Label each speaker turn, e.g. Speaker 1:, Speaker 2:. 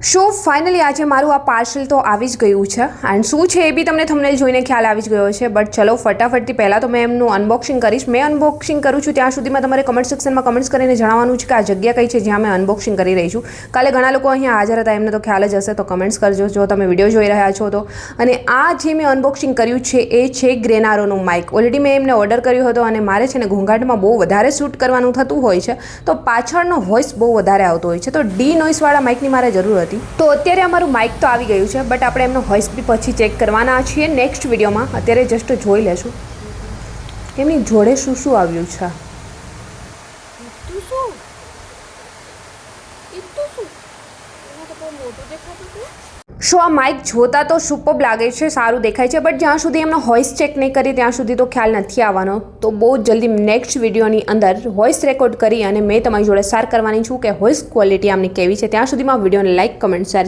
Speaker 1: Show finally આજે મારું આ પાર્સલ તો આવી જ ગયું છે એન્ડ શું છે એ બી તમને થંબનેલ જોઈને ખ્યાલ આવી જ ગયો છે. બટ ચલો ફટાફટથી પહેલાં તો મેં એમનું અનબોક્સિંગ કરીશ. મેં અનબોક્સિંગ કરું છું ત્યાં સુધીમાં તમારે કમેન્ટ સેક્શનમાં કમેન્ટ્સ કરીને જણાવવાનું છે કે આ જગ્યા કઈ છે જ્યાં મેં અનબોક્સિંગ કરી રહી છું. કાલે ઘણા લોકો અહીંયા હાજર હતા, એમને તો ખ્યાલ જ હશે, તો કમેન્ટ્સ કરજો જો તમે વિડીયો જોઈ રહ્યા છો તો. અને આ જે મેં અનબોક્સિંગ કર્યું છે એ છે ગ્રેનારોનું માઇક. ઓલરેડી મેં એમને ઓર્ડર કર્યો હતો અને મારે છે ને ઘોંઘાટમાં બહુ વધારે શૂટ કરવાનું થતું હોય છે તો પાછળનો વોઇસ બહુ વધારે આવતો હોય છે, તો ડી નોઇસવાળા માઇકની મારે જરૂર હતી. તો અત્યારે અમારું માઇક તો આવી ગયું છે, બટ આપણે એમનો વોઇસ બી પછી ચેક કરવાના છીએ નેક્સ્ટ વિડીયોમાં. અત્યારે જસ્ટ જોઈ લેશું એમની જોડે શું શું આવ્યું છે. શો આ માઇક જોતા તો સુપર્બ લાગે છે, સારું દેખાય છે, બટ જ્યાં સુધી એમનો વોઇસ ચેક નહીં કરી ત્યાં સુધી તો ખ્યાલ નથી આવવાનો. તો બહુ જલ્દી નેક્સ્ટ વિડીયોની અંદર વોઇસ રેકોર્ડ કરી અને મેં તમારી જોડે શેર કરવાની છું કે વોઇસ ક્વોલિટી આમની કેવી છે. ત્યાં સુધીમાં વિડીયોને લાઇક, કમેન્ટ, શેર